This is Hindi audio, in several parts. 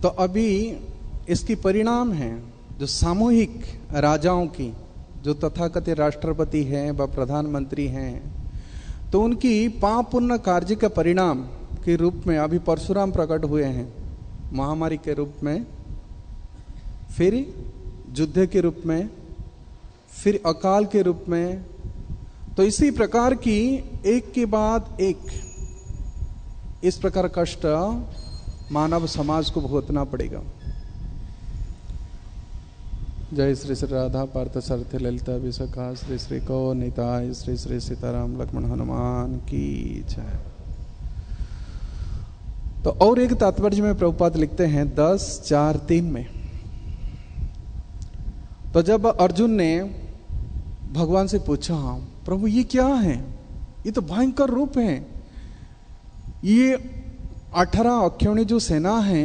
तो अभी इसकी परिणाम है जो सामूहिक राजाओं की, जो तथाकथित राष्ट्रपति हैं व प्रधानमंत्री हैं, तो उनकी पाप पुण्य कार्य के परिणाम के रूप में अभी परशुराम प्रकट हुए हैं, महामारी के रूप में, फिर युद्ध के रूप में, फिर अकाल के रूप में। तो इसी प्रकार की एक के बाद एक इस प्रकार कष्ट मानव समाज को भुगतना पड़ेगा। जय श्री श्री राधा पार्थ सारथी ललिता विशाखा श्री श्री को निताय श्री श्री सीताराम लक्ष्मण हनुमान की जय। तो और एक तात्पर्य में प्रभुपाद लिखते हैं 10:4-3 में, तो जब अर्जुन ने भगवान से पूछा, प्रभु ये क्या है, ये तो भयंकर रूप है, ये 18 अक्षौणी जो सेना है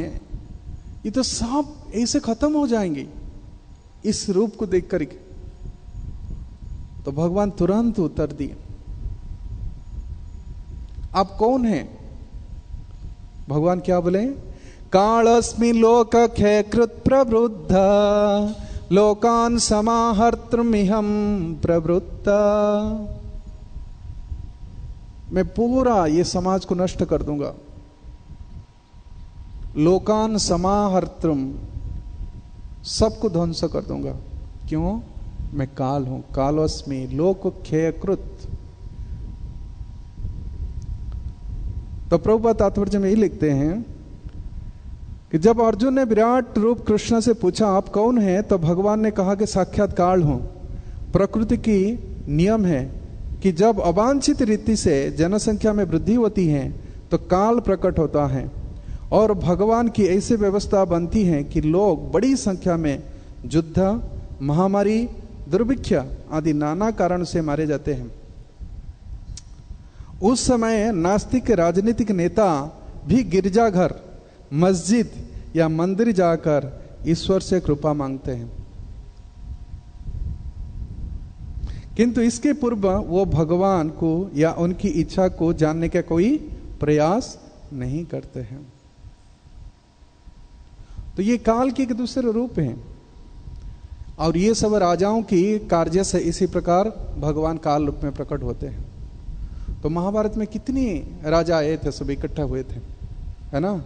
ये तो सब ऐसे खत्म हो जाएंगे इस रूप को देख करके। तो भगवान तुरंत उत्तर दिए, आप कौन हैं? भगवान क्या बोले? कालस्मि लोक क्षयकृत प्रवृद्ध लोकान समाहर्तुमिहं प्रवृत्त। मैं पूरा ये समाज को नष्ट कर दूंगा। लोकान समाहर्तुम, सबको ध्वंस कर दूंगा। क्यों? मैं काल हूं, कालोस्मि लोक क्षयकृत। तो प्रभुपाद तात्पर्य में यही लिखते हैं कि जब अर्जुन ने विराट रूप कृष्ण से पूछा आप कौन हैं, तो भगवान ने कहा कि साक्षात काल हूं। प्रकृति की नियम है कि जब अवांछित रीति से जनसंख्या में वृद्धि होती है तो काल प्रकट होता है, और भगवान की ऐसी व्यवस्था बनती है कि लोग बड़ी संख्या में युद्ध, महामारी, दुर्भिक्ष आदि नाना कारण से मारे जाते हैं। उस समय नास्तिक राजनीतिक नेता भी गिरजाघर, मस्जिद या मंदिर जाकर ईश्वर से कृपा मांगते हैं, किंतु इसके पूर्व वो भगवान को या उनकी इच्छा को जानने का कोई प्रयास नहीं करते हैं। तो ये काल के एक दूसरे रूप हैं, और ये सब राजाओं की कार्य से इसी प्रकार भगवान काल रूप में प्रकट होते हैं। तो महाभारत में कितनी राजा आए थे, सब इकट्ठा हुए थे, है ना?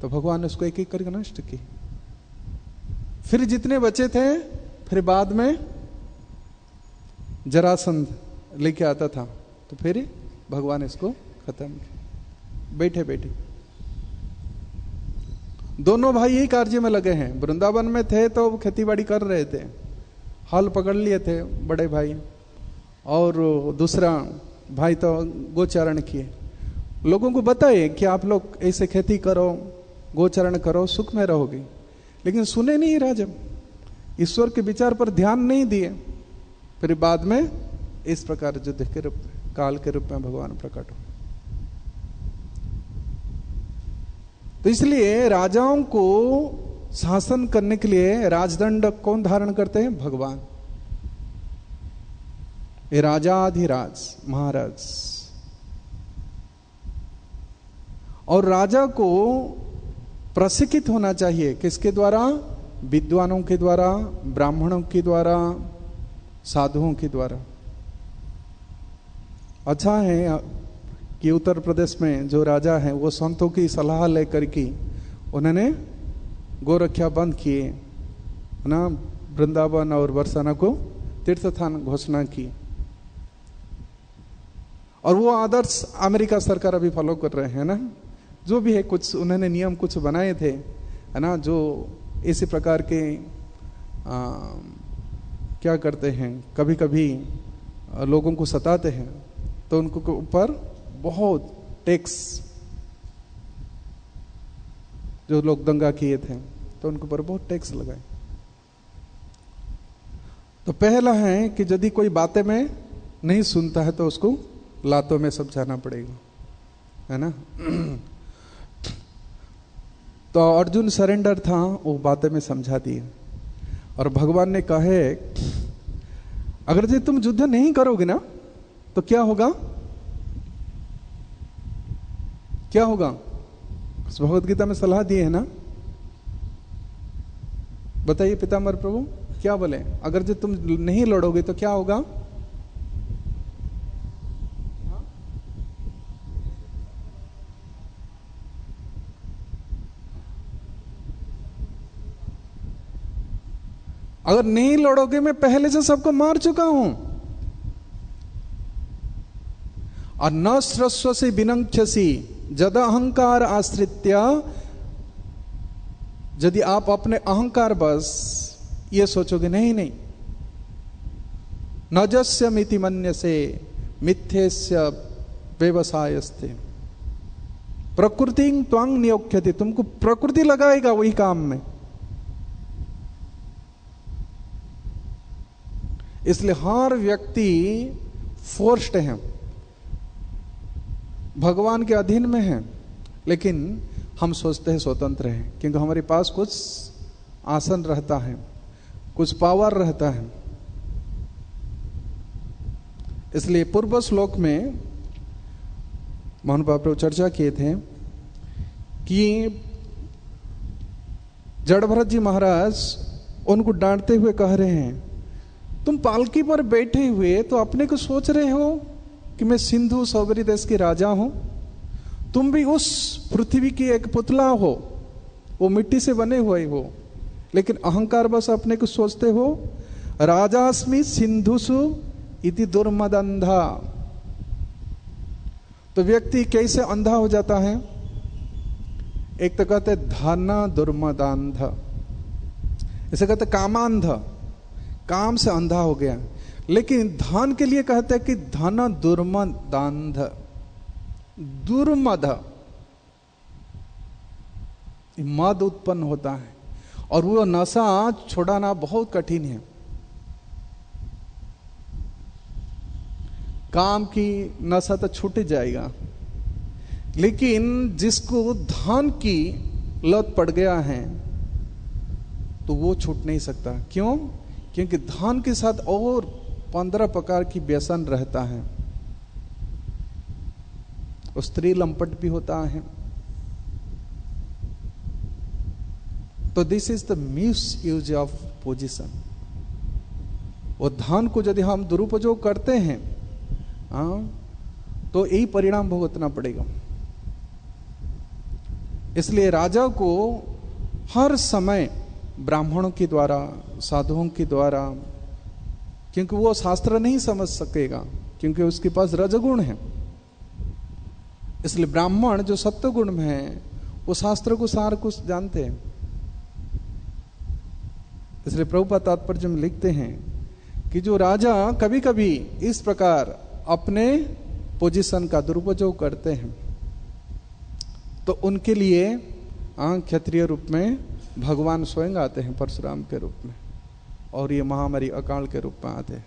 तो भगवान ने उसको एक एक करके नष्ट की। फिर जितने बचे थे, फिर बाद में जरासंध लेके आता था, तो फिर भगवान इसको खत्म किया। बैठे बैठे दोनों भाई यही कार्य में लगे हैं। वृंदावन में थे तो खेतीबाड़ी कर रहे थे, हल पकड़ लिए थे बड़े भाई, और दूसरा भाई तो गोचारण किए। लोगों को बताए कि आप लोग ऐसे खेती करो, गोचरण करो, सुख में रहोगे, लेकिन सुने नहीं राजा, ईश्वर के विचार पर ध्यान नहीं दिए। फिर बाद में इस प्रकार युद्ध के रूप में, काल के रूप में भगवान प्रकट हो। तो इसलिए राजाओं को शासन करने के लिए राजदंड कौन धारण करते हैं? भगवान। ये राजाधिराज महाराज। और राजा को प्रशिक्षित होना चाहिए किसके द्वारा? विद्वानों के द्वारा, ब्राह्मणों के द्वारा, साधुओं के द्वारा। अच्छा है कि उत्तर प्रदेश में जो राजा हैं वो संतों की सलाह लेकर के उन्होंने गोरक्षा बंद किए, है ना, वृंदावन और बरसाना को तीर्थ स्थान घोषणा की। और वो आदर्श अमेरिका सरकार अभी फॉलो कर रहे हैं ना, जो भी है कुछ उन्होंने नियम कुछ बनाए थे, है ना, जो इसी प्रकार के क्या करते हैं, कभी कभी लोगों को सताते हैं तो उनको ऊपर बहुत टैक्स, जो लोग दंगा किए थे तो उनके ऊपर बहुत टैक्स लगाए। तो पहला है कि यदि कोई बातें में नहीं सुनता है तो उसको लातों में समझाना पड़ेगा, है ना। तो अर्जुन सरेंडर था, वो बातें में समझा दिए। और भगवान ने कहे अगर यदि तुम युद्ध नहीं करोगे ना तो क्या होगा? क्या होगा? भगवत गीता में सलाह दी है ना, बताइए पीताम्बर प्रभु क्या बोले? अगर जो तुम नहीं लड़ोगे तो क्या होगा? अगर नहीं लड़ोगे, मैं पहले से सबको मार चुका हूं। और न स्रस्वसी विनंक्षसी जद अहंकार आश्रित्य, यदि आप अपने अहंकार बस ये सोचोगे नहीं नहीं, नजस्य मिति मन्यसे मिथ्यस्य व्यवसायस्ते प्रकृति त्वंग नियोक्ष्यति, तुमको प्रकृति लगाएगा वही काम में। इसलिए हर व्यक्ति फोर्स्ड है, भगवान के अधीन में है, लेकिन हम सोचते हैं स्वतंत्र हैं, क्योंकि हमारे पास कुछ आसन रहता है, कुछ पावर रहता है। इसलिए पूर्व श्लोक में मोहन प्रभु चर्चा किए थे कि जड़भरत जी महाराज उनको डांटते हुए कह रहे हैं, तुम पालकी पर बैठे हुए तो अपने को सोच रहे हो कि मैं सिंधु सौबरी देश के राजा हूं। तुम भी उस पृथ्वी की एक पुतला हो, वो मिट्टी से बने हुए हो, लेकिन अहंकार बस अपने को सोचते हो राजास्मि सिंधुसु इति दुर्मदंधा। तो व्यक्ति कैसे अंधा हो जाता है? एक तो कहते धन दुर्मदांध, इसे कहते कामांध, काम से अंधा हो गया। लेकिन धन के लिए कहते हैं कि धन दुर्मदांध, दुर्मद, मद उत्पन्न होता है और वो नशा छुड़ाना बहुत कठिन है। काम की नशा तो छूट जाएगा, लेकिन जिसको धन की लत पड़ गया है तो वो छूट नहीं सकता। क्यों? क्योंकि धन के साथ और 15 प्रकार की व्यसन रहता है। स्त्री लंपट भी होता है। तो this is the miss use of position. वो धन को यदि हम दुरुपयोग करते हैं तो यही परिणाम भुगतना पड़ेगा। इसलिए राजा को हर समय ब्राह्मणों के द्वारा, साधुओं के द्वारा, क्योंकि वो शास्त्र नहीं समझ सकेगा, क्योंकि उसके पास रजगुण है। इसलिए ब्राह्मण जो सत्वगुण में है वो शास्त्र को सार कुछ जानते हैं। इसलिए प्रभुपाद तात्पर्य में लिखते हैं कि जो राजा कभी कभी इस प्रकार अपने पोजीशन का दुरुपयोग करते हैं तो उनके लिए क्षत्रिय रूप में भगवान स्वयं आते हैं, परशुराम के रूप में, और ये महामारी अकाल के रूप में आते हैं।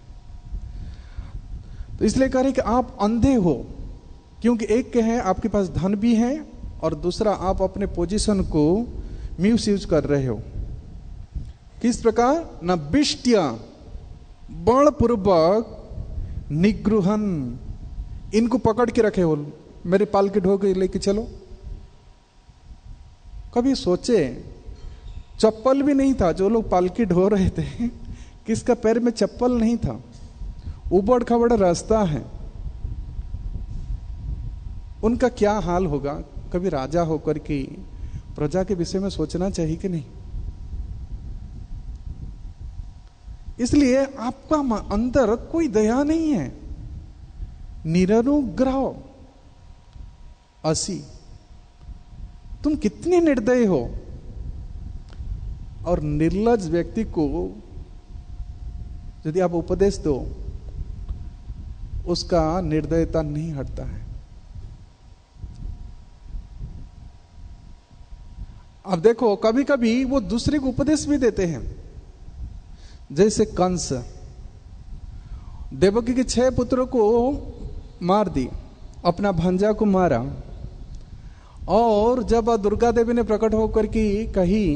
तो इसलिए कह रहे कि आप अंधे हो, क्योंकि एक के हैं आपके पास धन भी है और दूसरा आप अपने पोजीशन को मिस यूज कर रहे हो। किस प्रकार? न बिष्ट्या बलपूर्वक निगृहन, इनको पकड़ के रखे हो, मेरे पालकी ढो के लेके चलो। कभी सोचे चप्पल भी नहीं था, जो लोग पालकी ढो रहे थे किसका पैर में चप्पल नहीं था, उबड़ खबड़ रास्ता है, उनका क्या हाल होगा? कभी राजा होकर के प्रजा के विषय में सोचना चाहिए कि नहीं? इसलिए आपका अंदर कोई दया नहीं है, निरनुग्रह असी। तुम कितने निर्दयी हो। और निर्लज व्यक्ति को यदि आप उपदेश दो, उसका निर्दयता नहीं हटता है। अब देखो, कभी कभी वो दूसरे को उपदेश भी देते हैं। जैसे कंस देवकी के 6 पुत्रों को मार दी, अपना भांजा को मारा, और जब दुर्गा देवी ने प्रकट होकर की कही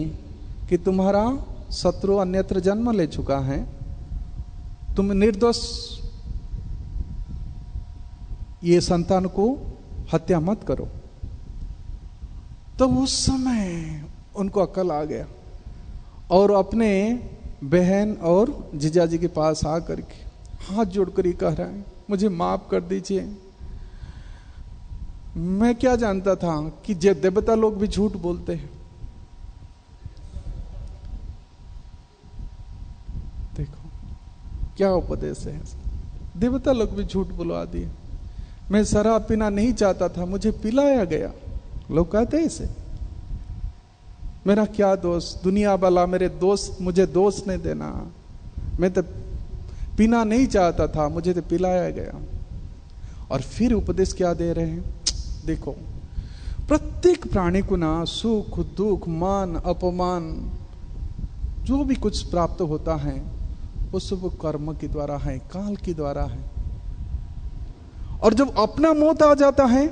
कि तुम्हारा शत्रु अन्यत्र जन्म ले चुका है, तुम निर्दोष ये संतान को हत्या मत करो, तो उस समय उनको अकल आ गया और अपने बहन और जीजाजी के पास आकर के हाथ जोड़कर ये कह रहा है, मुझे माफ कर दीजिए। मैं क्या जानता था कि देवता लोग भी झूठ बोलते हैं। देखो क्या उपदेश है, देवता लोग भी झूठ बुलवा दिए। मैं शराब पीना नहीं चाहता था, मुझे पिलाया गया। लोग कहते हैं इसे, मेरा क्या दोष, दुनिया वाला मेरे दोस्त, मुझे दोष नहीं देना, मैं तो पीना नहीं चाहता था, मुझे तो पिलाया गया। और फिर उपदेश क्या दे रहे हैं, देखो प्रत्येक प्राणी को ना सुख दुख मान अपमान जो भी कुछ प्राप्त होता है वो सब कर्म के द्वारा है, काल के द्वारा है। और जब अपना मौत आ जाता है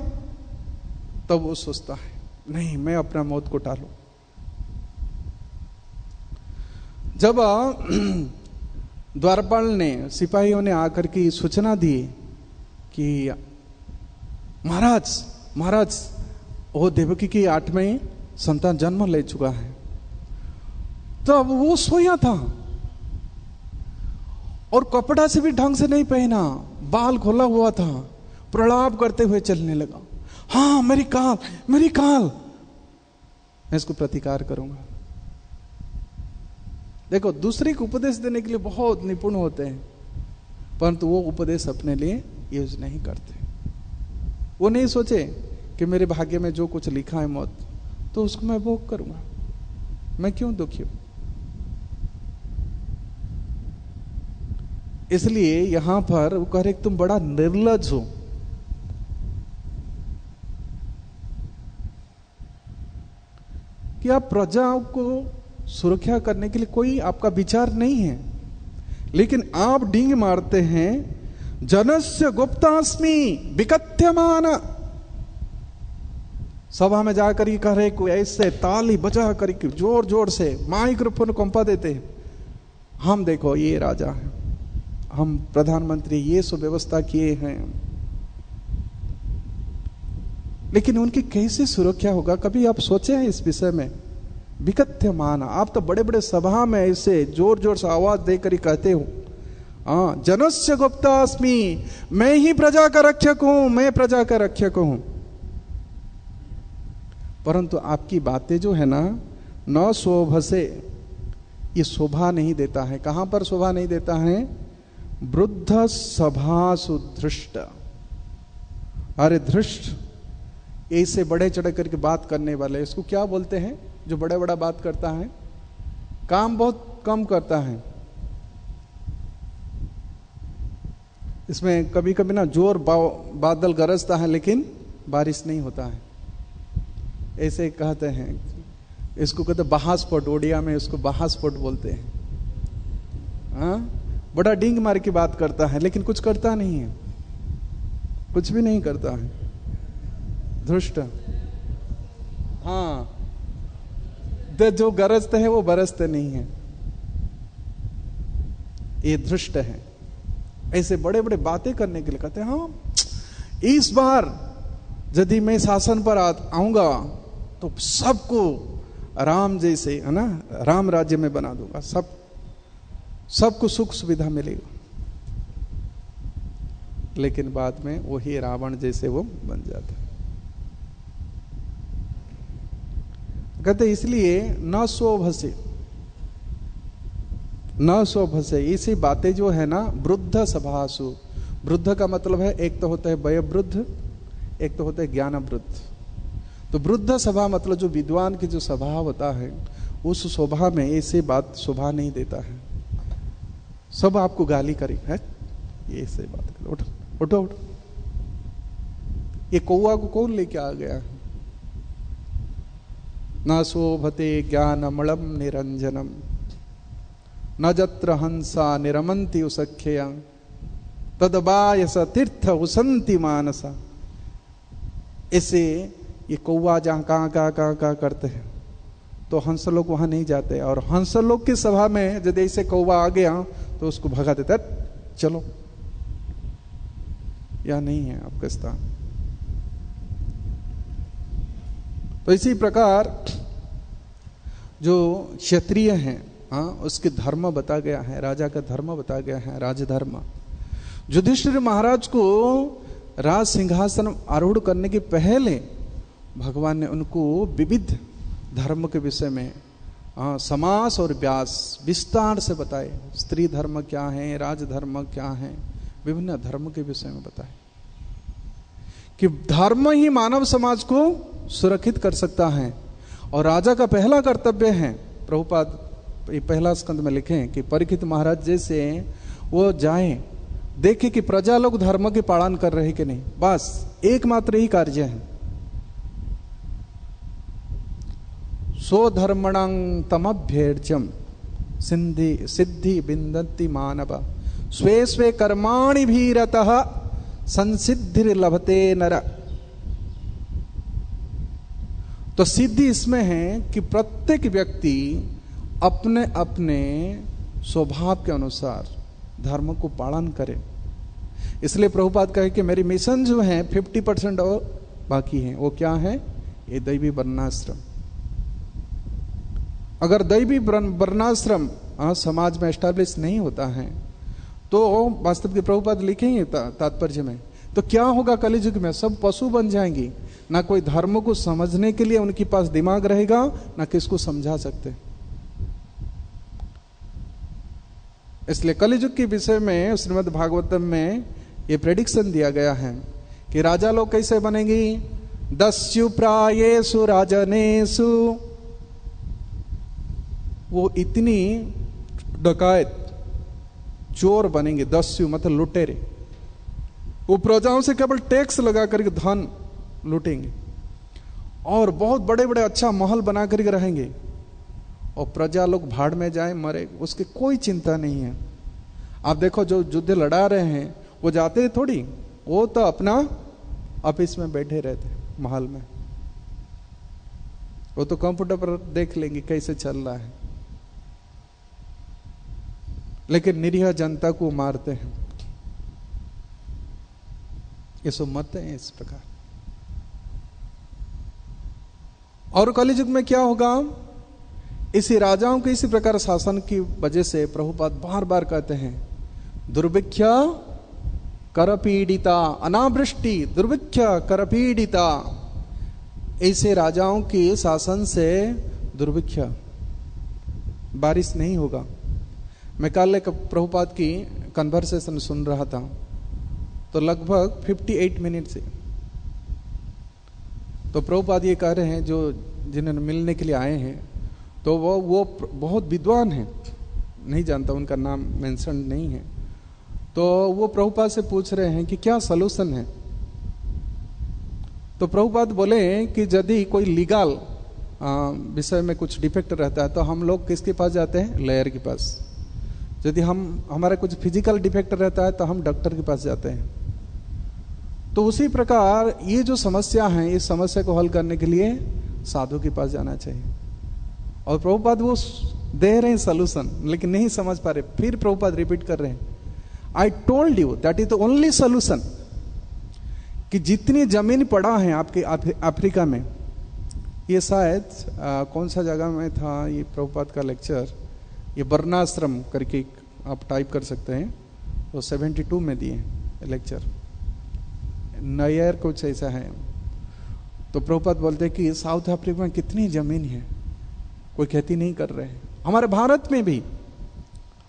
तब वो सोचता है नहीं मैं अपना मौत को टालूं। जब द्वारपाल ने, सिपाहियों ने आकर की सूचना दी कि महाराज महाराज वो देवकी की 8वें संतान जन्म ले चुका है, तब वो सोया था और कपड़ा से भी ढंग से नहीं पहना, बाल खोला हुआ था, प्रलाप करते हुए चलने लगा, हाँ मेरी काल मेरी काल, मैं इसको प्रतिकार करूंगा। देखो दूसरे को उपदेश देने के लिए बहुत निपुण होते हैं, परंतु वो उपदेश अपने लिए यूज नहीं करते। वो नहीं सोचे कि मेरे भाग्य में जो कुछ लिखा है मौत, तो उसको मैं भोग करूंगा, मैं क्यों दुखी हूं। इसलिए यहां पर वो कह रहे तुम बड़ा निर्लज हो। कि आप प्रजाओं को सुरक्षा करने के लिए कोई आपका विचार नहीं है, लेकिन आप डींग मारते हैं, जनस्य गुप्तास्मि विकथ्यमान। सभा में जाकर ये कह रहे कोई ऐसे ताली बजा कर जोर जोर से माइक्रोफोन कंपा देते हैं, हम देखो ये राजा है, हम प्रधानमंत्री, ये सुव्यवस्था किए हैं। लेकिन उनकी कैसे सुरक्षा होगा, कभी आप सोचे हैं इस विषय में? विकथ्यमान, आप तो बड़े बड़े सभा में ऐसे जोर जोर से आवाज देकर ही कहते हो, हाँ जनस्य गुप्तास्मि, मैं ही प्रजा का रक्षक हूं, मैं प्रजा का रक्षक हूं। परंतु आपकी बातें जो है ना, न शोभसे, ये शोभा नहीं देता है। कहां पर शोभा नहीं देता है? वृद्ध सभासु धृष्ट। अरे धृष्ट, ऐसे बड़े चढ़ करके बात करने वाले, इसको क्या बोलते हैं? जो बड़ा बड़ा बात करता है, काम बहुत कम करता है। इसमें कभी कभी ना जोर बादल गरजता है लेकिन बारिश नहीं होता है, ऐसे कहते हैं। इसको कहते बहास्फोट, ओडिया में इसको बहास्फोट बोलते हैं। हाँ, बड़ा डींग मार की बात करता है लेकिन कुछ करता नहीं है, कुछ भी नहीं करता है। धृष्ट, हाँ, जो गरजते हैं वो बरसते नहीं है, ये धृष्ट है। ऐसे बड़े बड़े बातें करने के लिए कहते हैं, हाँ इस बार यदि मैं शासन पर आऊंगा तो सबको राम जैसे, है ना, राम राज्य में बना दूंगा, सबको सुख सुविधा मिलेगा। लेकिन बाद में वही रावण जैसे वो बन जाता है। कहते इसलिए न शोभसे, न शोभसे, इसी बातें जो है ना, वृद्ध सभासु, वृद्ध का मतलब है एक तो होता है वय वृद्ध, एक तो होता है ज्ञान वृद्ध। तो वृद्ध सभा मतलब जो विद्वान की जो सभा होता है, उस सभा में ऐसे बात शोभा नहीं देता है। सब आपको गाली करे, है ये ऐसे बात करे, उठो उठो उठो। ये कौआ को कौन लेके आ गया? न शोभते ज्ञानमणम निरंजनम, न जत्र हंसा निरमंति उसख्यया, तदबायस तीर्थ उसंति मानसा। ऐसे ये कौआ जहां कहां करते हैं तो हंस लोग वहां नहीं जाते, और हंस लोग की सभा में यदि ऐसे कौआ आ गया तो उसको भगा देता, चलो या नहीं है आपका स्थान। तो इसी प्रकार जो क्षत्रिय हैं, हाँ, उसके धर्म बता गया है, राजा का धर्म बता गया है, राजधर्म। युधिष्ठिर महाराज को राज सिंहासन आरूढ़ करने के पहले भगवान ने उनको विविध धर्म के विषय में समास और व्यास विस्तार से बताए। स्त्री धर्म क्या है, राजधर्म क्या है, विभिन्न धर्म के विषय में बताए कि धर्म ही मानव समाज को सुरक्षित कर सकता है। और राजा का पहला कर्तव्य है, प्रभुपाद पहला स्कंद में लिखे कि परीक्षित महाराज जैसे वो जाए, देखे कि प्रजा लोग धर्म के पालन कर रहे कि नहीं, बस एकमात्र ही कार्य है। स्वधर्मणं तमभ्यर्च्यं सिद्धि बिंदति मानव स्वे स्वे कर्माणि भीरतः संसिद्धिर्लभते नर। तो सिद्धि इसमें है कि प्रत्येक व्यक्ति अपने अपने स्वभाव के अनुसार धर्म को पालन करे। इसलिए प्रभुपाद कहे कि मेरी मिशन जो है 50% और बाकी है। वो क्या है? ये दैवी वर्णाश्रम। अगर दैवी वर्णाश्रम समाज में एस्टैब्लिश नहीं होता है तो वास्तव के प्रभुपाद लिखेंगे तात्पर्य में, तो क्या होगा कलियुग में? सब पशु बन जाएंगी, ना कोई धर्म को समझने के लिए उनके पास दिमाग रहेगा, ना किसको समझा सकते। इसलिए कलियुग के विषय में श्रीमद् भागवतम में ये प्रेडिक्शन दिया गया है कि राजा लोग कैसे बनेंगी? दस्यु प्रायेषु राजनेषु, वो इतनी डकायत चोर बनेंगे। दस्यु मतलब लुटेरे। वो प्रजाओं से केवल टैक्स लगा करके धन लूटेंगे और बहुत बड़े बड़े अच्छा महल बना करके रहेंगे, और प्रजा लोग भाड़ में जाए मरे, उसकी कोई चिंता नहीं है। आप देखो जो युद्ध लड़ा रहे हैं वो जाते थोड़ी, वो तो अपना ऑफिस में बैठे रहते महल में, वो तो कंप्यूटर पर देख लेंगे कैसे चल रहा है, लेकिन निरीह जनता को मारते हैं। ये सब मत है इस प्रकार। और कलियुग में क्या होगा? इसी राजाओं के इसी प्रकार शासन की वजह से प्रभुपाद बार बार कहते हैं दुर्भिक्ष करपीड़िता अनावृष्टि, दुर्भिक्ष करपीड़िता। ऐसे राजाओं के शासन से दुर्भिक्ष, बारिश नहीं होगा। मैं कल एक प्रभुपाद की कन्वर्सेशन सुन रहा था, तो लगभग 58 मिनट से तो प्रभुपाद ये कह रहे हैं, जो जिन्होंने मिलने के लिए आए हैं, तो वो बहुत विद्वान हैं, नहीं जानता, उनका नाम मेंशन नहीं है। तो वो प्रभुपाद से पूछ रहे हैं कि क्या सलूशन है। तो प्रभुपाद बोले कि यदि कोई लीगल विषय में कुछ डिफेक्ट रहता है तो हम लोग किसके पास जाते हैं? लॉयर के पास। यदि हमारा कुछ फिजिकल डिफेक्ट रहता है तो हम डॉक्टर के पास जाते हैं। तो उसी प्रकार ये जो समस्या है, इस समस्या को हल करने के लिए साधु के पास जाना चाहिए। और प्रभुपाद वो दे रहे हैं सलूशन, लेकिन नहीं समझ पा रहे। फिर प्रभुपाद रिपीट कर रहे हैं, I told you that is the only solution. कि जितनी जमीन पड़ा है आपके अफ्रीका में, ये शायद कौन सा जगह में था ये प्रभुपाद का लेक्चर, ये वर्णाश्रम करके आप टाइप कर सकते हैं, वो 72 में दिए लेक्चर, नयर कुछ ऐसा है। तो प्रभुपाद बोलते हैं कि साउथ अफ्रीका में कितनी जमीन है, कोई खेती नहीं कर रहे हैं। हमारे भारत में भी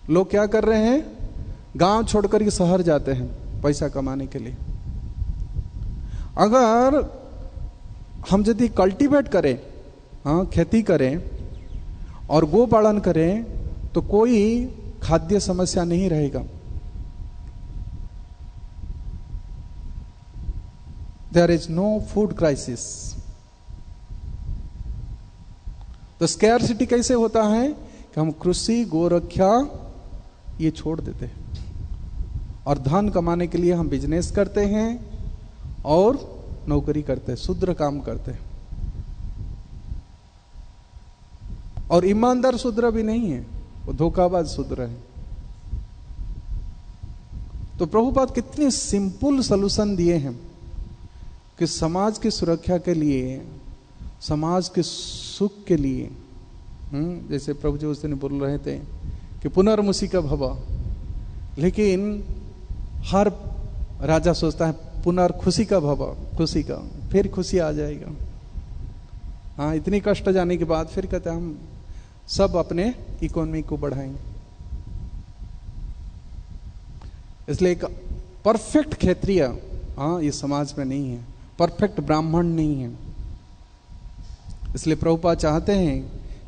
लोग क्या कर रहे हैं? गांव छोड़कर के शहर जाते हैं पैसा कमाने के लिए। अगर हम यदि कल्टीवेट करें, हाँ, खेती करें और गो पालन करें, तो कोई खाद्य समस्या नहीं रहेगा। There is no food crisis. तो स्कैरसिटी कैसे होता है कि हम कृषि गोरक्षा ये छोड़ देते हैं और धन कमाने के लिए हम बिजनेस करते हैं और नौकरी करते हैं, शूद्र काम करते हैं। और ईमानदार शूद्र भी नहीं है, वो धोखाबाज शूद्र है। तो प्रभुपाद कितनी सिंपल सलूशन दिए हैं कि समाज की सुरक्षा के लिए, समाज के सुख के लिए जैसे प्रभु जी उस दिन बोल रहे थे कि पुनर्मुसी का भव, लेकिन हर राजा सोचता है पुनर्खुशी का भव, खुशी का, फिर खुशी आ जाएगा। हाँ, इतनी कष्ट जाने के बाद फिर कहते हैं हम सब अपने इकोनॉमी को बढ़ाएंगे। इसलिए एक परफेक्ट क्षत्रिय हाँ ये समाज में नहीं है, परफेक्ट ब्राह्मण नहीं है। इसलिए प्रभुपाद चाहते हैं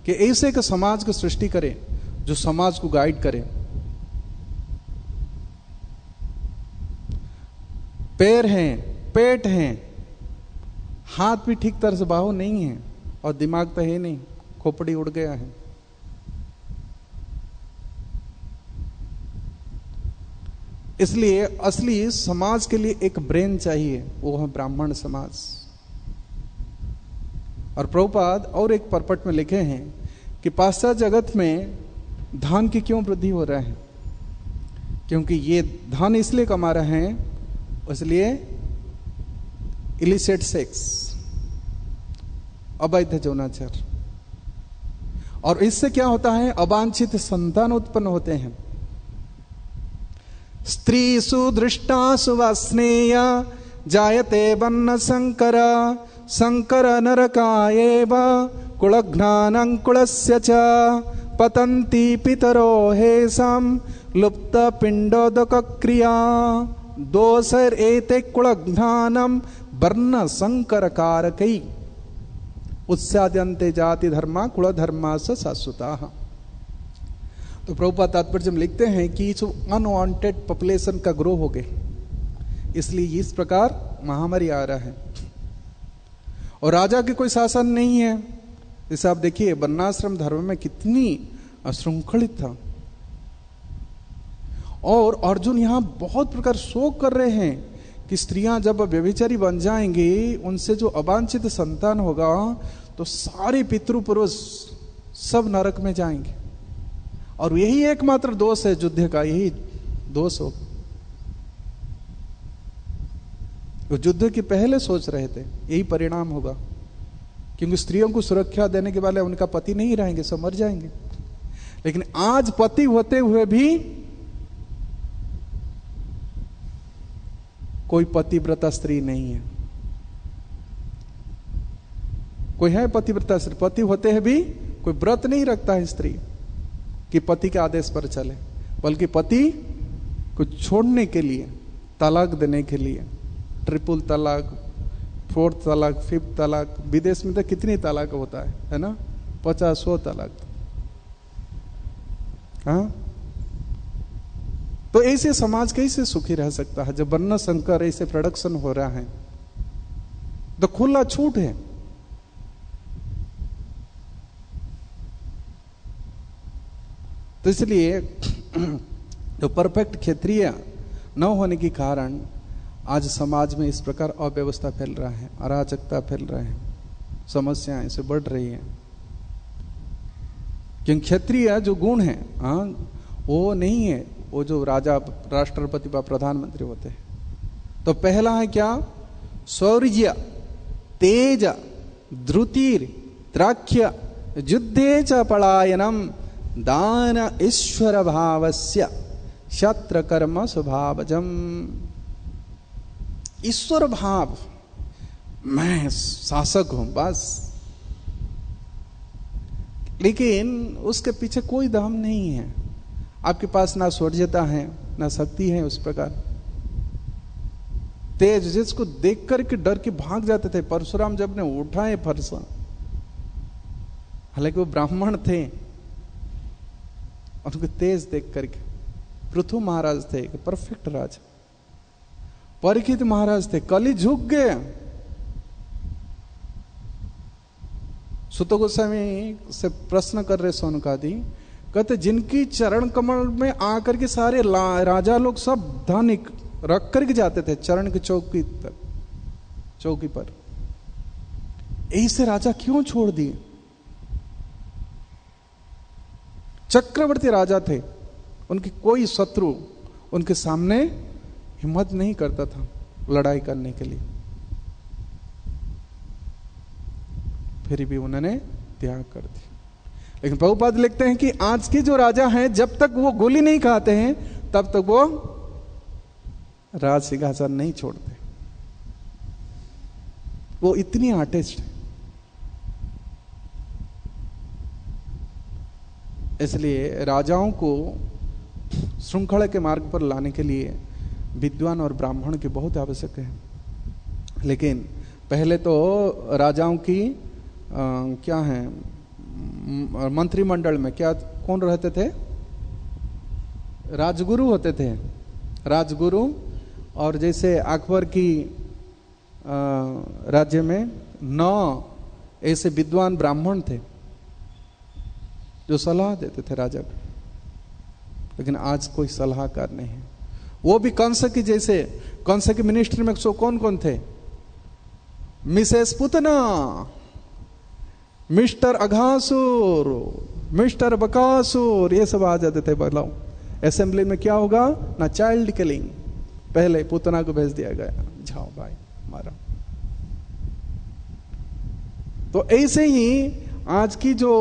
कि ऐसे का समाज को सृष्टि करे जो समाज को गाइड करे। पैर हैं, पेट हैं, हाथ भी ठीक तरह से बाहु नहीं है और दिमाग तो है नहीं, खोपड़ी उड़ गया है। इसलिए असली समाज के लिए एक ब्रेन चाहिए, वो है ब्राह्मण समाज। और प्रभुपाद और एक परपट में लिखे हैं कि पाश्चात्य जगत में धन की क्यों वृद्धि हो रहा है, क्योंकि ये धन इसलिए कमा रहे हैं, इसलिए इलिसिट सेक्स, अवैध यौनाचार, और इससे क्या होता है, अवांछित संतान उत्पन्न होते हैं। स्त्रीसु दृष्टासु वास्नेया जायते वन्न संकर, संकर नरकायेव कुलघ्नानं कुलस्य च पतन्ति पितरो हेषां लुप्त पिंडोदक क्रिया दोषर एते कुलघ्नानं वर्ण संकर कारकै उत्साद्यन्ते जाति धर्मा कुल धर्मा शाश्वताः। तो प्रभुपाद तात्पर्य में लिखते हैं कि जो अनवांटेड पॉपुलेशन का ग्रो हो गए, इसलिए इस प्रकार महामारी आ रहा है। और राजा के कोई शासन नहीं है। जैसे आप देखिए वर्णाश्रम धर्म में कितनी अशृंखलित था, और अर्जुन यहां बहुत प्रकार शोक कर रहे हैं कि स्त्रियां जब व्यभिचारी बन जाएंगी, उनसे जो अवांछित संतान होगा तो सारे पितृपुरुष सब नरक में जाएंगे। और यही एकमात्र दोष है युद्ध का, यही दोष होगा। वो युद्ध के पहले सोच रहे थे यही परिणाम होगा, क्योंकि स्त्रियों को सुरक्षा देने के वाले उनका पति नहीं रहेंगे, सब मर जाएंगे। लेकिन आज पति होते हुए भी कोई पतिव्रता स्त्री नहीं है। कोई है पतिव्रता स्त्री, पति होते हैं भी कोई व्रत नहीं रखता है स्त्री कि पति के आदेश पर चले, बल्कि पति को छोड़ने के लिए, तलाक देने के लिए, ट्रिपल तलाक, फोर्थ तलाक, फिफ्थ तलाक, विदेश में तो कितनी तलाक होता है ना, 50-100 तलाक। हाँ, तो ऐसे समाज कैसे सुखी रह सकता है जब वर्ण संकर ऐसे प्रोडक्शन हो रहा है, तो खुला छूट है। तो इसलिए जो परफेक्ट क्षत्रिय न होने के कारण आज समाज में इस प्रकार अव्यवस्था फैल रहा है, अराजकता फैल रहा है, समस्याएं ऐसे बढ़ रही है। क्योंकि क्षत्रिय जो गुण है वो नहीं है वो जो राजा, राष्ट्रपति व प्रधानमंत्री होते हैं। तो पहला है क्या, शौर्य, तेज, धृतिर, त्राख्य, युद्धे च पलायनम, दान ईश्वर भावस्य, क्षत्र कर्म स्वभावजम। ईश्वर भाव, मैं शासक हूं बस, लेकिन उसके पीछे कोई दम नहीं है। आपके पास ना शौर्यता है ना शक्ति है उस प्रकार। तेज, जिसको देख करके डर के भाग जाते थे। परशुराम जब ने उठाए फरसा, हालांकि वो ब्राह्मण थे, उनके तेज देख करके। पृथु महाराज थे, परफेक्ट राजा। परीक्षित महाराज थे, कली झुक गए। सुत गोस्वामी से प्रश्न कर रहे सौनकादि, कहते जिनकी चरण कमल में आकर के सारे राजा लोग सब धन रख करके जाते थे चरण की चौकी तक, चौकी पर, ऐसे राजा क्यों छोड़ दिए? चक्रवर्ती राजा थे, उनकी कोई शत्रु उनके सामने हिम्मत नहीं करता था लड़ाई करने के लिए, फिर भी उन्होंने त्याग कर दिया। लेकिन प्रभुपाद लिखते हैं कि आज के जो राजा हैं जब तक वो गोली नहीं खाते हैं तब तक वो राज सिंहासन नहीं छोड़ते। वो इतनी आर्टिस्ट है। इसलिए राजाओं को श्रृंखला के मार्ग पर लाने के लिए विद्वान और ब्राह्मण की बहुत आवश्यक है। लेकिन पहले तो राजाओं की क्या है, मंत्रिमंडल में क्या कौन रहते थे? राजगुरु होते थे, राजगुरु। और जैसे अकबर की राज्य में 9 ऐसे विद्वान ब्राह्मण थे जो सलाह देते थे राजा को। लेकिन आज कोई सलाहकार नहीं है। वो भी कंस की जैसे, कंस के मिनिस्ट्री में सो कौन कौन थे? Mrs Putana, Mr Aghasur, Mr Bakasur, ये सब आ जाते थे। बताओ असेंबली में क्या होगा ना? Child killing. पहले पुतना को भेज दिया गया, जाओ भाई मारा। तो ऐसे ही आज की जो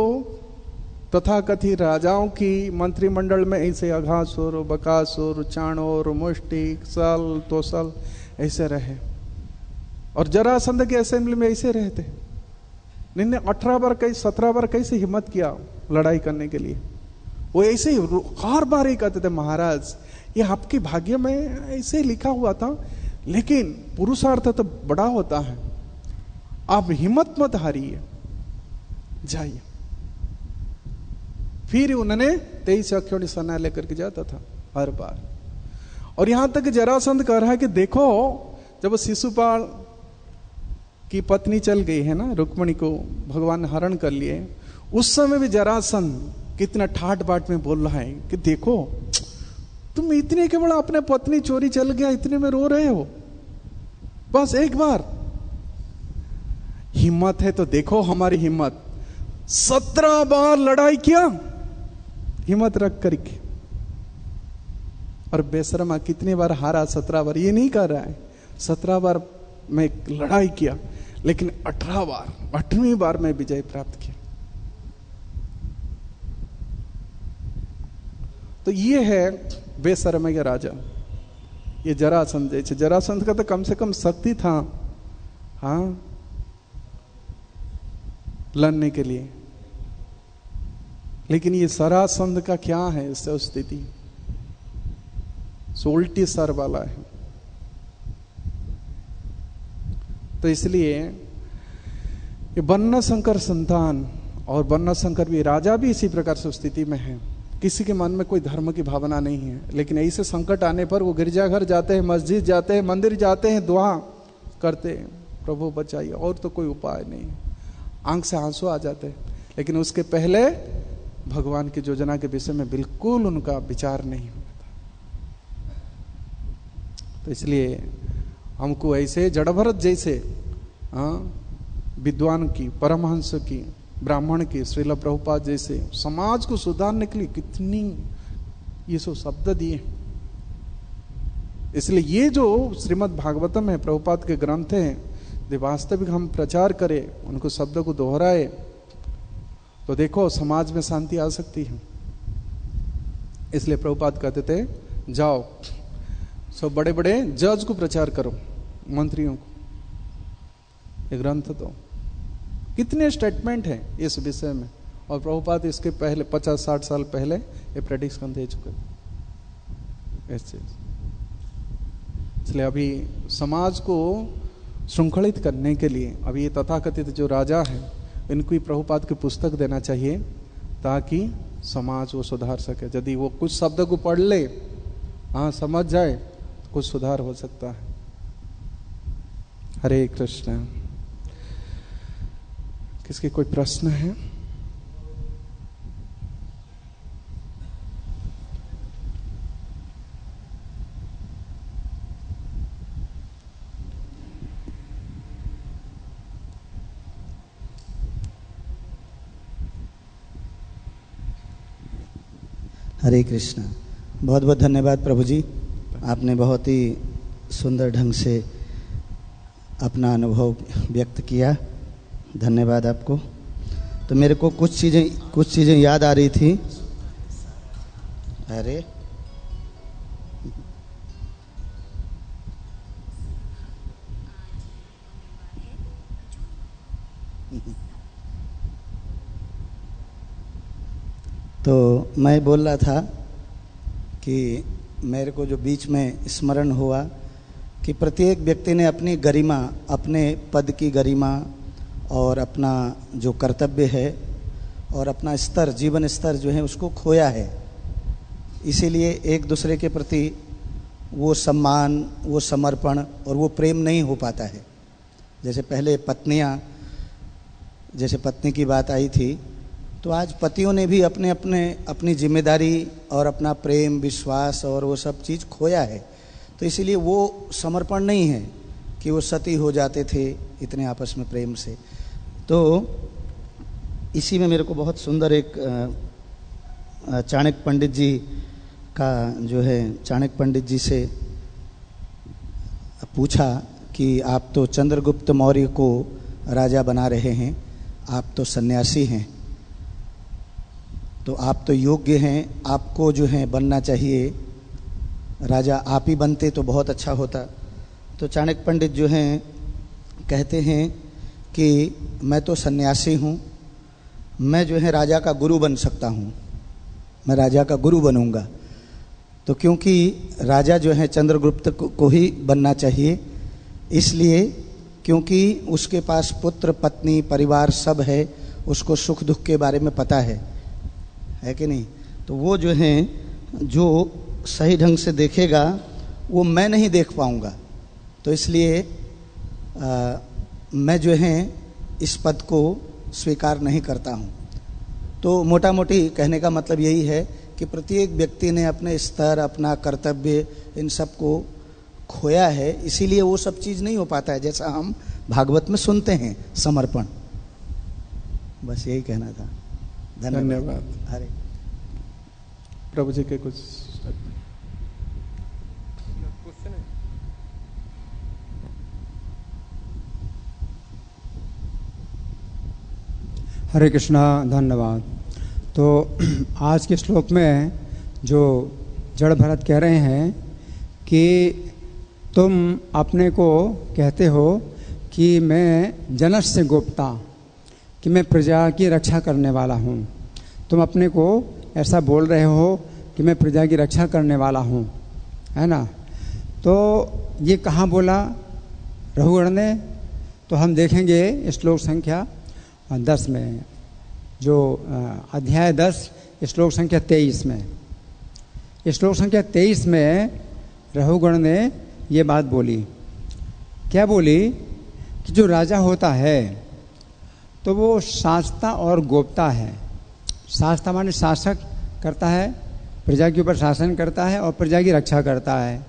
तथाकथित राजाओं की मंत्रिमंडल में ऐसे अघासुर, बकासुर, चाणोर, मुष्टिक, सल, तोसल ऐसे रहे। और जरासंध के असेंबली में ऐसे रहते। इन्होंने 18 बार कैसे 17 बार कैसे हिम्मत किया लड़ाई करने के लिए? वो ऐसे ही हर बार ही कहते थे, महाराज ये आपके भाग्य में ऐसे लिखा हुआ था, लेकिन पुरुषार्थ तो बड़ा होता है, आप हिम्मत मत हारिए, जाइए। फिर उन्होंने 23 अक्षौणी सेना लेकर के जाता था हर बार। और यहां तक जरासंध कह रहा है कि देखो, जब शिशुपाल की पत्नी चल गई है ना, रुक्मणी को भगवान ने हरण कर लिए, उस समय भी जरासंध कितना ठाट बाट में बोल रहा है कि देखो तुम इतने के बड़ा अपने पत्नी चोरी चल गया, इतने में रो रहे हो। बस एक बार हिम्मत है तो देखो हमारी हिम्मत। 17 बार लड़ाई किया हिम्मत रख करके। और बेशर्मा कितनी बार हारा? 17 बार। ये नहीं कर रहा है 17 बार मैं लड़ाई किया, लेकिन 18 बार, 8वीं बार में विजय प्राप्त किया। तो ये है बेशर्मा का राजा, ये जरासंध। जैसे जरासंध का तो कम से कम शक्ति था, हाँ, लड़ने के लिए। लेकिन ये सरासंध का क्या है स्थिति? उल्टी सर वाला है। तो इसलिए ये बन्ना शंकर संतान और बन्ना शंकर भी, राजा भी इसी प्रकार से स्थिति में है। किसी के मन में कोई धर्म की भावना नहीं है, लेकिन ऐसे संकट आने पर वो गिरजाघर जाते हैं, मस्जिद जाते हैं, मंदिर जाते हैं, दुआ करते हैं, प्रभु बचाइए, और तो कोई उपाय नहीं। आंख से आंसू आ जाते हैं, लेकिन उसके पहले भगवान की योजना के विषय में बिल्कुल उनका विचार नहीं होता। तो इसलिए हमको ऐसे जड़भरत जैसे विद्वान की, परमहंस की, ब्राह्मण की, श्रील प्रभुपाद जैसे समाज को सुधारने के लिए कितनी ये सब शब्द दिए। इसलिए ये जो श्रीमद् भागवतम है, प्रभुपाद के ग्रंथ हैं, यदि वास्तविक हम प्रचार करें, उनको शब्द को दोहराए, तो देखो समाज में शांति आ सकती है। इसलिए प्रभुपाद कहते थे, जाओ सब बड़े बड़े जज को प्रचार करो, मंत्रियों को, ये ग्रंथ दो। कितने स्टेटमेंट हैं इस विषय में, और प्रभुपाद इसके पहले 50-60 साल पहले ये प्रेडिक्शन दे चुके थे इस चीज। इसलिए अभी समाज को श्रृंखलित करने के लिए अभी ये तथाकथित जो राजा हैं, इनको ही प्रभुपाद की पुस्तक देना चाहिए, ताकि समाज वो सुधार सके। यदि वो कुछ शब्द को पढ़ ले, हाँ, समझ जाए, तो कुछ सुधार हो सकता है। हरे कृष्ण। किसके कोई प्रश्न है? हरे कृष्ण। बहुत बहुत धन्यवाद प्रभु जी, आपने बहुत ही सुंदर ढंग से अपना अनुभव व्यक्त किया। धन्यवाद आपको। तो मेरे को कुछ चीज़ें याद आ रही थी। अरे तो मैं बोल रहा था कि मेरे को जो बीच में स्मरण हुआ कि प्रत्येक व्यक्ति ने अपनी गरिमा, अपने पद की गरिमा और अपना जो कर्तव्य है और अपना स्तर, जीवन स्तर जो है उसको खोया है। इसीलिए एक दूसरे के प्रति वो सम्मान, वो समर्पण और वो प्रेम नहीं हो पाता है। जैसे पहले पत्नियां, जैसे पत्नी की बात आई थी, तो आज पतियों ने भी अपनी जिम्मेदारी और अपना प्रेम, विश्वास और वो सब चीज़ खोया है। तो इसीलिए वो समर्पण नहीं है कि वो सती हो जाते थे इतने आपस में प्रेम से। तो इसी में मेरे को बहुत सुंदर एक चाणक्य पंडित जी का जो है, चाणक्य पंडित जी से पूछा कि आप तो चंद्रगुप्त मौर्य को राजा बना रहे हैं, आप तो सन्यासी हैं, तो आप तो योग्य हैं, आपको जो है बनना चाहिए राजा, आप ही बनते तो बहुत अच्छा होता। तो चाणक्य पंडित जो हैं कहते हैं कि मैं तो सन्यासी हूँ, मैं जो है राजा का गुरु बन सकता हूँ, मैं राजा का गुरु बनूंगा। तो क्योंकि राजा जो है चंद्रगुप्त को ही बनना चाहिए, इसलिए क्योंकि उसके पास पुत्र, पत्नी, परिवार सब है, उसको सुख दुख के बारे में पता है कि नहीं। तो वो जो है जो सही ढंग से देखेगा वो मैं नहीं देख पाऊंगा, तो इसलिए मैं जो है इस पद को स्वीकार नहीं करता हूँ। तो मोटा मोटी कहने का मतलब यही है कि प्रत्येक व्यक्ति ने अपने स्तर, अपना कर्तव्य, इन सब को खोया है, इसीलिए वो सब चीज़ नहीं हो पाता है जैसा हम भागवत में सुनते हैं, समर्पण। बस यही कहना था। धन्यवाद। हरे प्रभु जी के कुछ हरे कृष्णा। धन्यवाद। तो आज के श्लोक में जो जड़ भरत कह रहे हैं कि तुम अपने को कहते हो कि मैं जनस्य गोप्ता, कि मैं प्रजा की रक्षा करने वाला हूँ। तुम अपने को ऐसा बोल रहे हो कि मैं प्रजा की रक्षा करने वाला हूँ, है ना। तो ये कहाँ बोला रघुगण ने? तो हम देखेंगे श्लोक संख्या 10 में, जो अध्याय 10 श्लोक संख्या 23 में। श्लोक संख्या 23 में रघुगण ने ये बात बोली। क्या बोली? कि जो राजा होता है तो वो शास्ता और गोप्ता है। शास्ता माने शासक करता है, प्रजा के ऊपर शासन करता है और प्रजा की रक्षा करता है।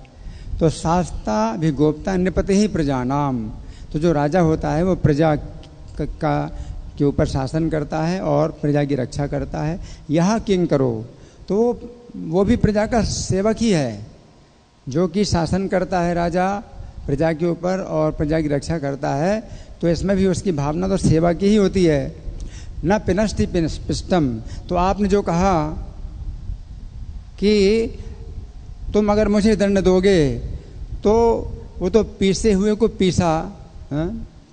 तो शास्ता भी गोप्ता नृपते ही प्रजा नाम। तो जो राजा होता है वो प्रजा का के ऊपर शासन करता है और प्रजा की रक्षा करता है। यह किंग करो, तो वो भी प्रजा का सेवक ही है। जो कि शासन करता है राजा प्रजा के ऊपर और प्रजा की रक्षा करता है, तो इसमें भी उसकी भावना तो सेवा की ही होती है। न पिनस्ति पिष्टम, तो आपने जो कहा कि तुम अगर मुझे दंड दोगे तो वो तो पीसे हुए को पीसा,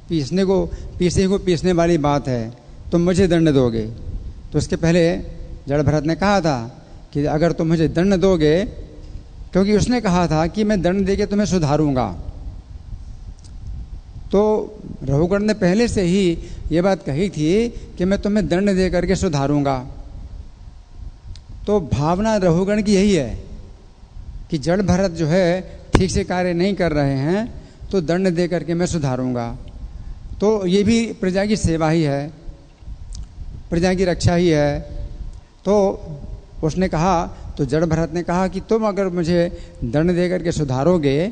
पीसे को पीसने वाली बात है। तुम मुझे दंड दोगे, तो उसके पहले जड़ भरत ने कहा था कि अगर तुम मुझे दंड दोगे, क्योंकि उसने कहा था कि मैं दंड देके तुम्हें सुधारूंगा। तो रघुगण ने पहले से ही ये बात कही थी कि मैं तुम्हें दंड दे करके सुधारूंगा। तो भावना रघुगण की यही है कि जड़ भरत जो है ठीक से कार्य नहीं कर रहे हैं, तो दंड दे करके मैं सुधारूंगा। तो ये भी प्रजा की सेवा ही है, प्रजा की रक्षा ही है। तो उसने कहा, तो जड़ भरत ने कहा कि तुम अगर मुझे दंड दे करके सुधारोगे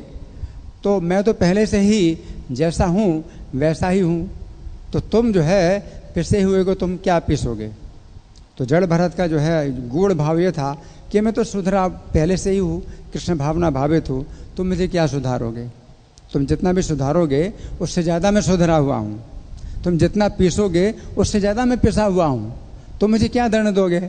तो मैं तो पहले से ही जैसा हूँ वैसा ही हूँ, तो तुम जो है पिसे हुए को तुम क्या पिसोगे। तो जड़ भरत का जो है गूढ़ भाव ये था कि मैं तो सुधरा पहले से ही हूँ, कृष्ण भावना भावित हूँ, तुम मुझे क्या सुधारोगे। तुम जितना भी सुधारोगे उससे ज़्यादा मैं सुधरा हुआ हूँ। तुम जितना पीसोगे उससे ज़्यादा मैं पिसा हुआ हूँ, तो मुझे क्या दंड दोगे।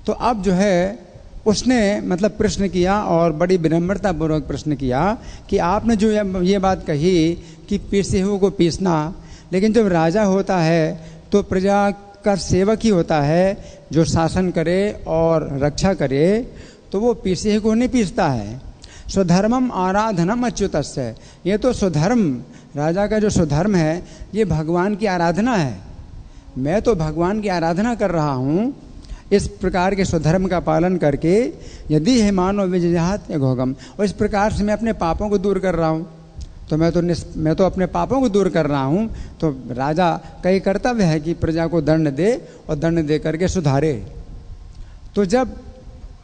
तो अब जो है उसने मतलब प्रश्न किया और बड़ी विनम्रता पूर्वक प्रश्न किया कि आपने जो ये बात कही कि पीसे हुए को पीसना, लेकिन जब राजा होता है तो प्रजा का सेवक ही होता है जो शासन करे और रक्षा करे, तो वो पीसे हुए को नहीं पीसता है। स्वधर्मम आराधनम अच्युतस्य, ये तो स्वधर्म, राजा का जो स्वधर्म है ये भगवान की आराधना है। मैं तो भगवान की आराधना कर रहा हूँ, इस प्रकार के स्वधर्म का पालन करके यदि है मानो विजयात घोगम, और इस प्रकार से मैं अपने पापों को दूर कर रहा हूँ। तो मैं तो अपने पापों को दूर कर रहा हूँ। तो राजा का ये कर्तव्य है कि प्रजा को दंड दे और दंड दे करके सुधारे। तो जब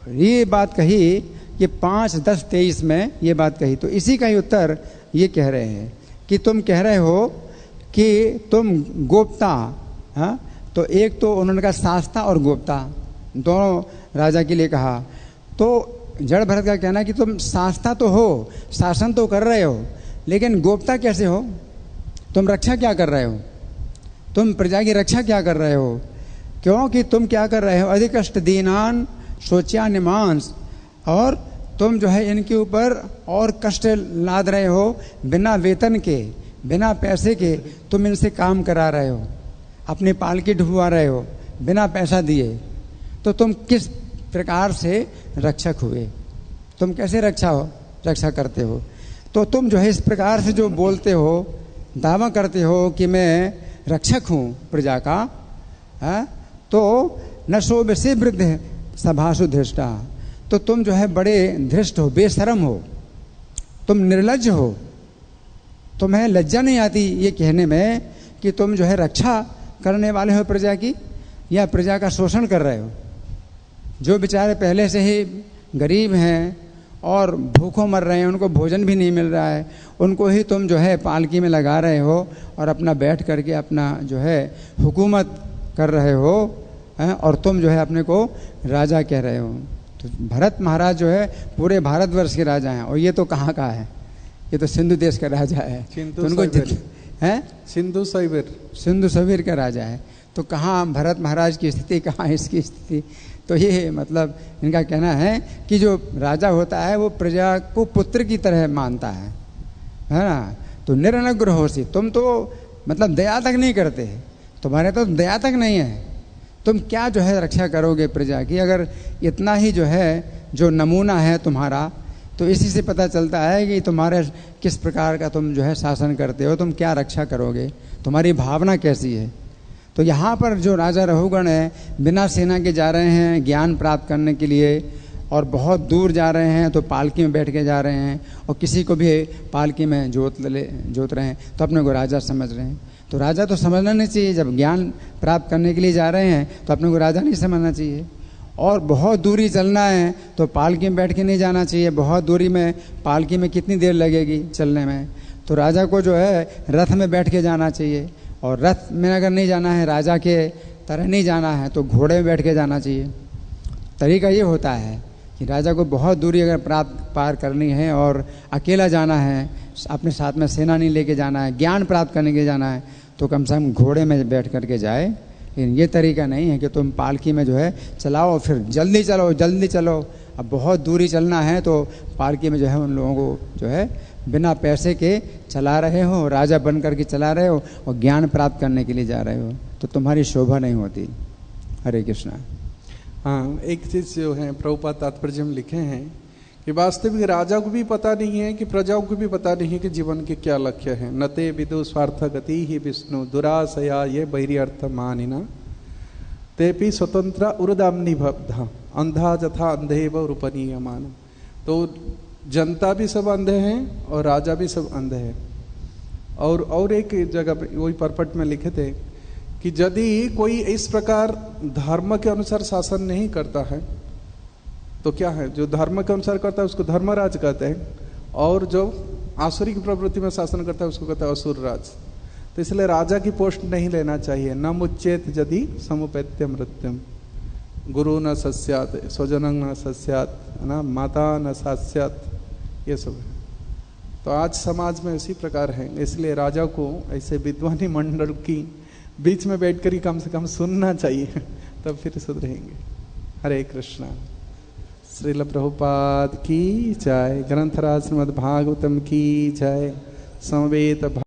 ये बात कही कि 5-10-23 में ये बात कही, तो इसी का ही उत्तर ये कह रहे हैं कि तुम कह रहे हो कि तुम गोप्ता, हाँ, तो एक तो उन्होंने कहा शास्ता और गोप्ता, दोनों राजा के लिए कहा। तो जड़ भरत का कहना है कि तुम शास्ता तो हो, शासन तो कर रहे हो, लेकिन गोप्ता कैसे हो, तुम रक्षा क्या कर रहे हो, तुम प्रजा की रक्षा क्या कर रहे हो। क्योंकि तुम क्या कर रहे हो, अधिक कष्ट दीनान सोचा निमांस, और तुम जो है इनके ऊपर और कष्ट लाद रहे हो, बिना वेतन के, बिना पैसे के तुम इनसे काम करा रहे हो, अपनी पालकी ढुआ रहे हो बिना पैसा दिए। तो तुम किस प्रकार से रक्षक हुए, तुम कैसे रक्षा करते हो। तो तुम जो है इस प्रकार से जो बोलते हो, दावा करते हो कि मैं रक्षक हूँ प्रजा का, है, तो न शोभ से वृद्ध सभासु धृष्टा, तो तुम जो है बड़े धृष्ट हो, बेशरम हो, तुम निर्लज्ज हो, तुम्हें लज्जा नहीं आती ये कहने में कि तुम जो है रक्षा करने वाले हो प्रजा की, या प्रजा का शोषण कर रहे हो। जो बेचारे पहले से ही गरीब हैं और भूखों मर रहे हैं, उनको भोजन भी नहीं मिल रहा है, उनको ही तुम जो है पालकी में लगा रहे हो और अपना बैठ करके अपना जो है हुकूमत कर रहे हो, हैं, और तुम जो है अपने को राजा कह रहे हो। तो भरत महाराज जो है पूरे भारतवर्ष के राजा हैं, और ये तो कहाँ का है, ये तो सिंधु देश का राजा है, तो उनको है सिंधु सवीर का राजा है। तो कहाँ भरत महाराज की स्थिति, कहाँ इसकी स्थिति। तो ये मतलब इनका कहना है कि जो राजा होता है वो प्रजा को पुत्र की तरह मानता है ना। तो निरनुग्रह होसी, तुम तो मतलब दया तक नहीं करते, तुम्हारे तो दया तक नहीं है, तुम क्या जो है रक्षा करोगे प्रजा की। अगर इतना ही जो है जो नमूना है तुम्हारा, तो इसी से पता चलता है कि तुम्हारे किस प्रकार का तुम जो है शासन करते हो, तुम क्या रक्षा करोगे, तुम्हारी भावना कैसी है। तो यहाँ पर जो राजा रघुगण है बिना सेना के जा रहे हैं ज्ञान प्राप्त करने के लिए, और बहुत दूर जा रहे हैं, तो पालकी में बैठ के जा रहे हैं, और किसी को भी पालकी में जोत रहे हैं, तो अपने को राजा समझ रहे हैं। तो राजा तो समझना नहीं चाहिए, जब ज्ञान प्राप्त करने के लिए जा रहे हैं तो अपने को राजा नहीं समझना चाहिए। और बहुत दूरी चलना है तो पालकी में बैठ के नहीं जाना चाहिए, बहुत दूरी में पालकी में कितनी देर लगेगी चलने में, तो राजा को जो है रथ में बैठ के जाना चाहिए। और रथ में अगर नहीं जाना है, राजा के तरह नहीं जाना है, तो घोड़े में बैठ के जाना चाहिए। तरीका ये होता है कि राजा को बहुत दूरी अगर पार करनी है और अकेला जाना है, अपने साथ में सेना नहीं लेके जाना है, ज्ञान प्राप्त करने के जाना है, तो कम से कम घोड़े में बैठ करके जाए। लेकिन ये तरीका नहीं है कि तुम पालकी में जो है चलाओ, फिर जल्दी चलो। अब बहुत दूरी चलना है तो पालकी में जो है उन लोगों को जो है बिना पैसे के चला रहे हो, राजा बन करके चला रहे हो, और ज्ञान प्राप्त करने के लिए जा रहे हो, तो तुम्हारी शोभा नहीं होती। हरे कृष्णा। हाँ, एक चीज जो है प्रभुपाद तात्पर्य में लिखे हैं कि वास्तविक राजा को भी पता नहीं है कि प्रजाओं को भी पता नहीं है कि जीवन के क्या लक्ष्य है। नते विदु स्वार्थ गति ही विष्णु दुराशया ये बहिरी अर्थ मानिना तेपि स्वतंत्र उर्दामनि भब्धा अंधा जथा अंधेव रूपनीय मान। तो जनता भी सब अंधे हैं और राजा भी सब अंधे हैं। और एक जगह पे वही परपट में लिखे थे कि यदि कोई इस प्रकार धर्म के अनुसार शासन नहीं करता है तो क्या है, जो धर्म के अनुसार करता है उसको धर्मराज कहते हैं, और जो आसुरिक प्रवृत्ति में शासन करता है उसको कहता है असुर राज। तो इसलिए राजा की पोस्ट नहीं लेना चाहिए। न मुच्चेत यदि समुपैत्य मृत्युम गुरु न सस्यात स्वजन न सस्यात न माता न सास्यात, ये सब है। तो आज समाज में उसी प्रकार है, इसलिए राजा को ऐसे विद्वानी मंडल की बीच में बैठकर ही कम से कम सुनना चाहिए, तब फिर सुधरेंगे। हरे कृष्णा। श्रील प्रभुपाद की जय। ग्रंथराज श्रीमद् भागवतम की जय। समवेत